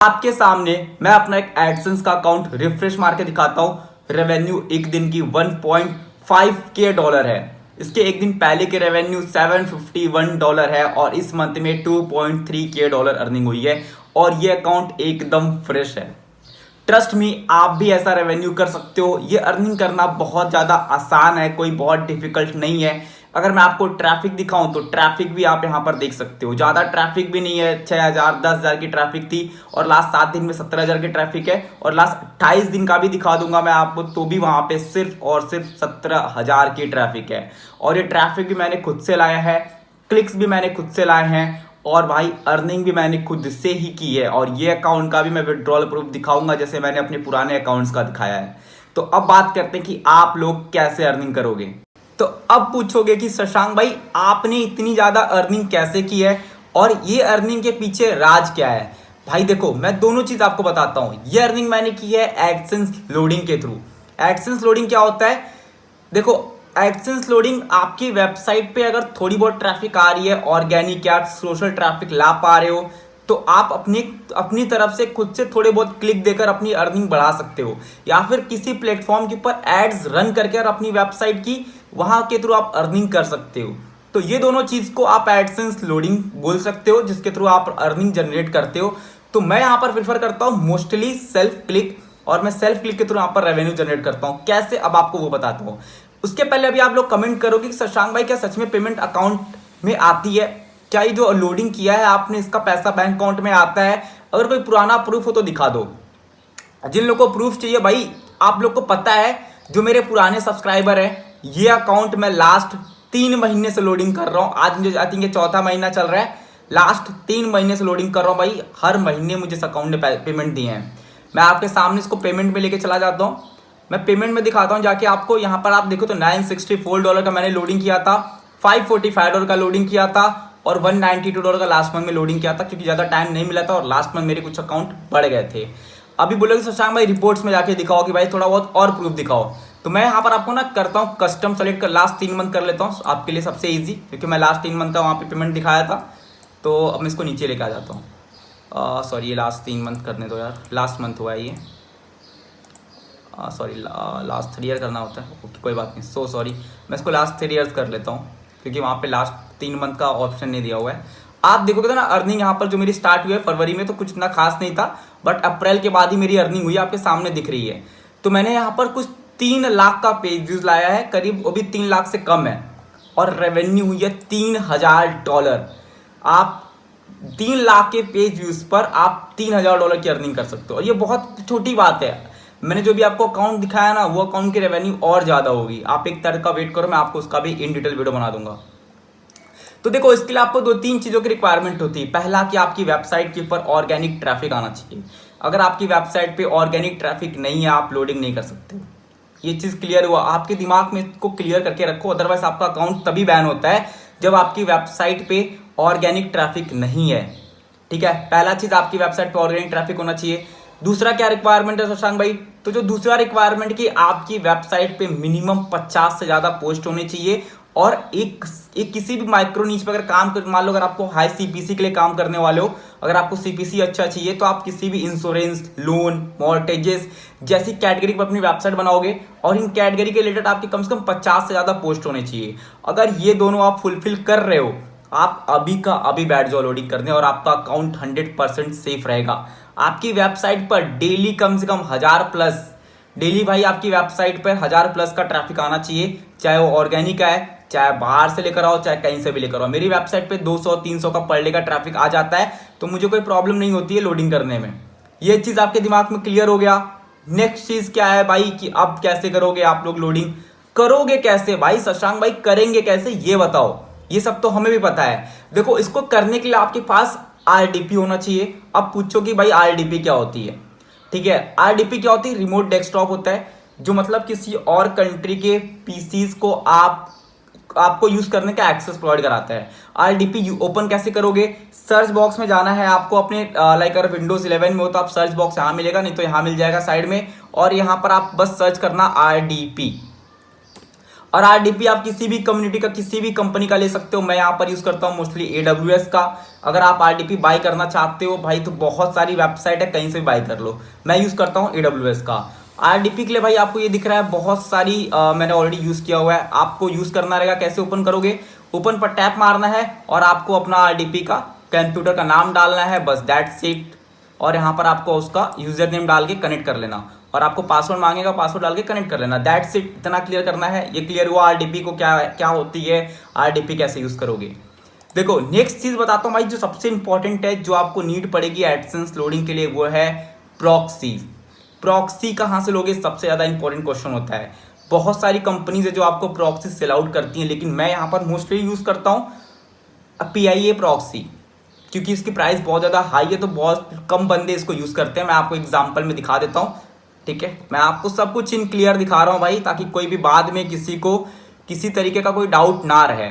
आपके सामने मैं अपना एक एडसेंस का अकाउंट रिफ्रेश मार के दिखाता हूं। रेवेन्यू एक दिन की 1.5 के डॉलर है। इसके एक दिन पहले के रेवेन्यू $751 है और इस मंथ में 2.3 के डॉलर अर्निंग हुई है और ये अकाउंट एकदम फ्रेश है। ट्रस्ट मी, आप भी ऐसा रेवेन्यू कर सकते हो। ये अर्निंग करना बहुत ज़्यादा आसान है, कोई बहुत डिफिकल्ट नहीं है। अगर मैं आपको ट्रैफिक दिखाऊं तो ट्रैफिक भी आप यहाँ पर देख सकते हो। ज़्यादा ट्रैफिक भी नहीं है, 6,000 10,000 की ट्रैफिक थी और लास्ट 7 दिन में 17,000 की ट्रैफिक है और लास्ट 28 दिन का भी दिखा दूंगा मैं आपको, तो भी वहाँ पे सिर्फ और सिर्फ 17,000 की ट्रैफिक है। और ये ट्रैफिक भी मैंने खुद से लाया है, क्लिक्स भी मैंने खुद से लाए हैं और भाई अर्निंग भी मैंने खुद से ही की है। और ये अकाउंट का भी मैं विड्रॉल प्रूफ दिखाऊंगा जैसे मैंने अपने पुराने अकाउंट्स का दिखाया है। तो अब बात करते हैं कि आप लोग कैसे अर्निंग करोगे। तो अब पूछोगे कि शशांक भाई आपने इतनी ज़्यादा अर्निंग कैसे की है और ये अर्निंग के पीछे राज क्या है। भाई देखो, मैं दोनों चीज़ आपको बताता हूँ। ये अर्निंग मैंने की है एडसेंस लोडिंग के थ्रू। एडसेंस लोडिंग क्या होता है? देखो, एडसेंस लोडिंग आपकी वेबसाइट पे अगर थोड़ी बहुत ट्रैफिक आ रही है, ऑर्गेनिक या सोशल ट्रैफिक ला पा रहे हो, तो आप अपनी तरफ से खुद से थोड़े बहुत क्लिक देकर अपनी अर्निंग बढ़ा सकते हो या फिर किसी प्लेटफॉर्म के ऊपर एड्स रन करके और अपनी वेबसाइट की वहां के थ्रू आप अर्निंग कर सकते हो। तो ये दोनों चीज़ को आप एडसेंस लोडिंग बोल सकते हो, जिसके थ्रू आप अर्निंग जनरेट करते हो। तो मैं यहाँ पर प्रेफर करता हूँ मोस्टली सेल्फ क्लिक, और मैं सेल्फ क्लिक के थ्रू यहाँ पर रेवेन्यू जनरेट करता हूँ। कैसे, अब आपको वो बताता हूँ। उसके पहले अभी आप लोग कमेंट करोगे कि शशांक भाई क्या सच में पेमेंट अकाउंट में आती है? क्या ये जो लोडिंग किया है आपने, इसका पैसा बैंक अकाउंट में आता है? अगर कोई पुराना प्रूफ हो तो दिखा दो। जिन लोगों को प्रूफ चाहिए भाई, आप लोग को पता है, जो मेरे पुराने सब्सक्राइबर हैं, ये अकाउंट मैं लास्ट 3 महीने से लोडिंग कर रहा हूँ। आज मुझे आई थिंक ये चौथा महीना चल रहा है। लास्ट 3 महीने से लोडिंग कर रहा हूँ भाई। हर महीने मुझे इस अकाउंट ने पेमेंट दिए हैं। मैं आपके सामने इसको पेमेंट में लेके चला जाता हूँ। मैं पेमेंट में दिखाता हूँ जाके आपको। यहाँ पर आप देखो तो $964 का मैंने लोडिंग किया था, $545 का लोडिंग किया था और $192 का लास्ट मंथ में लोडिंग किया था, क्योंकि ज़्यादा टाइम नहीं मिला था और लास्ट मंथ मेरे कुछ अकाउंट बढ़ गए थे। अभी बोलोगे शशांक भाई रिपोर्ट्स में जाके दिखाओ कि भाई थोड़ा बहुत और प्रूफ दिखाओ। तो मैं यहाँ पर आपको ना करता हूँ कस्टम सेलेक्ट कर लास्ट 3 मंथ कर लेता हूँ आपके लिए सबसे इजी, क्योंकि मैं लास्ट 3 मंथ का वहाँ पे पेमेंट दिखाया था। तो अब मैं इसको नीचे लेके आ जाता हूँ। सॉरी, ये लास्ट 3 मंथ करने दो यार, लास्ट मंथ हुआ है ये। सॉरी, लास्ट 3 ईयर करना होता है। ओके, कोई बात नहीं, सो सॉरी। मैं इसको लास्ट 3 ईयर्स कर लेता हूँ, क्योंकि वहाँ पे लास्ट 3 मंथ का ऑप्शन नहीं दिया हुआ है। आप देखोगे तो ना अर्निंग यहाँ पर जो मेरी स्टार्ट हुई है फरवरी में, तो कुछ इतना खास नहीं था, बट अप्रैल के बाद ही मेरी अर्निंग हुई, आपके सामने दिख रही है। तो मैंने यहाँ पर कुछ 3 लाख का पेज व्यूज लाया है, करीब वो भी 3 लाख से कम है, और रेवेन्यू हुई है $3,000। आप 3 लाख के पेज व्यूज पर आप $3,000 की अर्निंग कर सकते हो, और ये बहुत छोटी बात है। मैंने जो भी आपको अकाउंट दिखाया ना, वो अकाउंट की रेवेन्यू और ज़्यादा होगी। आप एक तरह का वेट करो, मैं आपको उसका भी इन डिटेल वीडियो बना दूंगा। तो देखो, इसके लिए आपको 2-3 चीज़ों की रिक्वायरमेंट होती है। पहला कि आपकी वेबसाइट के ऊपर ऑर्गेनिक ट्रैफिक आना चाहिए। अगर आपकी वेबसाइट पे ऑर्गेनिक ट्रैफिक नहीं है, आप लोडिंग नहीं कर सकते। ये चीज़ क्लियर हुआ? आपके दिमाग में इसको क्लियर करके रखो, अदरवाइज आपका अकाउंट तभी बैन होता है जब आपकी वेबसाइट पे ऑर्गेनिक ट्रैफिक नहीं है। ठीक है, पहला चीज़ आपकी वेबसाइट पे ऑर्गेनिक ट्रैफिक होना चाहिए। दूसरा क्या रिक्वायरमेंट है शशांक भाई? तो जो दूसरा रिक्वायरमेंट कि आपकी वेबसाइट पे मिनिमम 50 से ज़्यादा पोस्ट होने चाहिए, और एक किसी भी माइक्रो नीच पर अगर काम कर, मान लो अगर आपको हाई सीपीसी के लिए काम करने वाले हो, अगर आपको सीपीसी अच्छा चाहिए, तो आप किसी भी इंश्योरेंस, लोन, मॉर्टगेजेस जैसी कैटेगरी पर अपनी वेबसाइट बनाओगे, और इन कैटेगरी के रिलेटेड आपके कम से कम 50 से ज़्यादा पोस्ट होने चाहिए। अगर ये दोनों आप फुलफिल कर रहे हो, आप अभी का अभी बैठ जाओ लोडिंग करने, और आपका अकाउंट 100% सेफ रहेगा। आपकी वेबसाइट पर डेली कम से कम 1000+, डेली भाई आपकी वेबसाइट पर 1000+ का ट्रैफिक आना चाहिए, चाहे वो ऑर्गेनिक है, चाहे बाहर से लेकर आओ, चाहे कहीं से भी लेकर आओ। मेरी वेबसाइट पे 200-300 का पर डे का ट्रैफिक आ जाता है, तो मुझे कोई प्रॉब्लम नहीं होती है लोडिंग करने में। ये चीज़ आपके दिमाग में क्लियर हो गया। नेक्स्ट चीज़ क्या है भाई कि अब कैसे करोगे आप लोग लोडिंग? करोगे कैसे भाई शशांक भाई, करेंगे कैसे ये बताओ। ये सब तो हमें भी पता है। देखो, इसको करने के लिए आपके पास RDP होना चाहिए। अब पूछो कि भाई RDP क्या होती है? ठीक है, RDP क्या होती है? रिमोट डेस्कटॉप होता है, जो मतलब किसी और कंट्री के पीसीज को आपको यूज करने का एक्सेस प्रोवाइड कराता है। RDP ओपन कैसे करोगे? सर्च बॉक्स में जाना है आपको अपने, लाइक अगर विंडोज 11 में हो तो आप सर्च बॉक्स यहाँ मिलेगा, नहीं तो यहाँ मिल जाएगा साइड में, और यहाँ पर आप बस सर्च करना RDP। और आरडीपी आप किसी भी कम्युनिटी का, किसी भी कंपनी का ले सकते हो। मैं यहाँ पर यूज करता हूँ मोस्टली AWS का। अगर आप आरडीपी बाय करना चाहते हो भाई तो बहुत सारी वेबसाइट है, कहीं से भी बाय कर लो। मैं यूज करता हूँ AWS का। आरडीपी के लिए भाई आपको ये दिख रहा है बहुत सारी मैंने ऑलरेडी यूज किया हुआ है। आपको यूज करना रहेगा। कैसे ओपन करोगे? ओपन पर टैप मारना है और आपको अपना आरडीपी का कंप्यूटर का नाम डालना है, बस दैट्स इट। और यहाँ पर आपको उसका यूजर नेम डाल के कनेक्ट कर लेना और आपको पासवर्ड मांगेगा, पासवर्ड डाल के कनेक्ट कर लेना, दैट्स इट। इतना क्लियर करना है। ये क्लियर हुआ आरडीपी को क्या क्या होती है, आरडीपी कैसे यूज करोगे। देखो नेक्स्ट चीज बताता हूँ भाई, जो सबसे इंपॉर्टेंट है, जो आपको नीड पड़ेगी एडसेंस लोडिंग के लिए, वो है प्रॉक्सी। प्रॉक्सी कहाँ से लोगे, सबसे ज्यादा इंपॉर्टेंट क्वेश्चन होता है। बहुत सारी कंपनीज है जो आपको प्रॉक्सी सेल आउट करती हैं, लेकिन मैं यहाँ पर मोस्टली यूज करता हूँ PIA प्रॉक्सी, क्योंकि इसकी प्राइस बहुत ज़्यादा हाई है तो बहुत कम बंदे इसको यूज़ करते हैं। मैं आपको एग्जांपल में दिखा देता हूँ, ठीक है। मैं आपको सब कुछ इन क्लियर दिखा रहा हूँ भाई, ताकि कोई भी बाद में किसी को किसी तरीके का कोई डाउट ना रहे,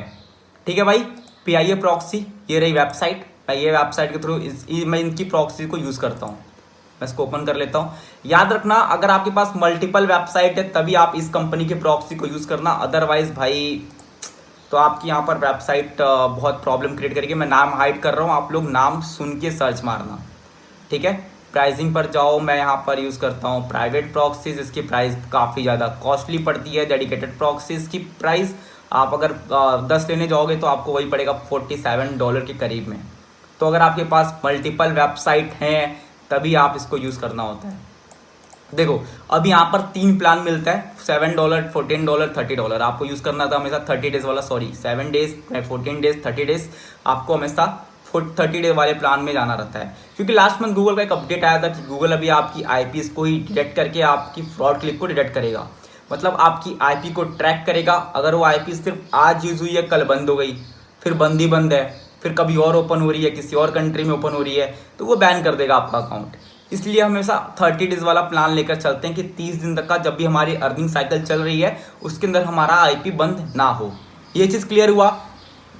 ठीक है भाई। PIA प्रॉक्सी, ये रही वेबसाइट। मैं ये वेबसाइट के थ्रू मैं इनकी प्रॉक्सी को यूज़ करता हूँ। मैं इसको ओपन कर लेता हूँ। याद रखना, अगर आपके पास मल्टीपल वेबसाइट है तभी आप इस कंपनी की प्रॉक्सी को यूज़ करना, अदरवाइज भाई तो आपकी यहाँ पर वेबसाइट बहुत प्रॉब्लम क्रिएट करेगी। मैं नाम हाइड कर रहा हूँ, आप लोग नाम सुन के सर्च मारना, ठीक है। प्राइसिंग पर जाओ, मैं यहाँ पर यूज़ करता हूँ प्राइवेट प्रॉक्सीज। इसकी प्राइस काफ़ी ज़्यादा कॉस्टली पड़ती है। डेडिकेटेड प्रॉक्सीज की प्राइस आप अगर 10 लेने जाओगे तो आपको वही पड़ेगा $47 के करीब में। तो अगर आपके पास मल्टीपल वेबसाइट हैं तभी आप इसको यूज़ करना होता है। देखो अब यहाँ पर 3 प्लान मिलता है, $7, $14, $30। आपको यूज़ करना था हमेशा 30 डेज वाला, सॉरी 7 डेज, 14 डेज, 30 डेज। आपको हमेशा 30 डे वाले प्लान में जाना रहता है, क्योंकि लास्ट मंथ गूगल का एक अपडेट आया था कि गूगल अभी आपकी IPs को ही डिटेक्ट करके आपकी फ्रॉड क्लिक को डिटेक्ट करेगा। मतलब आपकी IP को ट्रैक करेगा। अगर वो IP सिर्फ आज यूज़ हुई है, कल बंद हो गई, फिर बंद ही बंद है, फिर कभी और ओपन हो रही है, किसी और कंट्री में ओपन हो रही है, तो वो बैन कर देगा आपका अकाउंट। इसलिए हमेशा 30 डेज वाला प्लान लेकर चलते हैं कि 30 दिन तक का जब भी हमारी अर्निंग साइकिल चल रही है उसके अंदर हमारा IP बंद ना हो। ये चीज़ क्लियर हुआ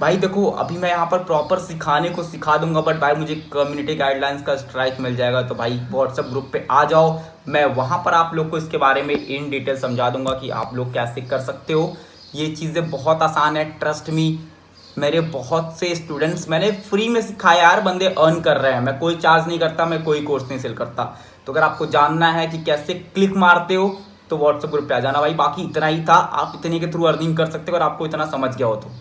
भाई। देखो अभी मैं यहाँ पर प्रॉपर सिखाने को सिखा दूंगा, बट भाई मुझे कम्युनिटी गाइडलाइंस का स्ट्राइक मिल जाएगा। तो भाई व्हाट्सएप ग्रुप पे आ जाओ, मैं वहाँ पर आप लोग को इसके बारे में इन डिटेल समझा दूंगा कि आप लोग कैसे कर सकते हो। ये चीज़ें बहुत आसान है, ट्रस्ट मी। मेरे बहुत से स्टूडेंट्स मैंने फ्री में सिखाया यार, बंदे अर्न कर रहे हैं। मैं कोई चार्ज नहीं करता, मैं कोई कोर्स नहीं सेल करता। तो अगर आपको जानना है कि कैसे क्लिक मारते हो तो व्हाट्सएप ग्रुप पे आ जाना भाई। बाकी इतना ही था, आप इतने के थ्रू अर्निंग कर सकते हो अगर आपको इतना समझ गया हो तो।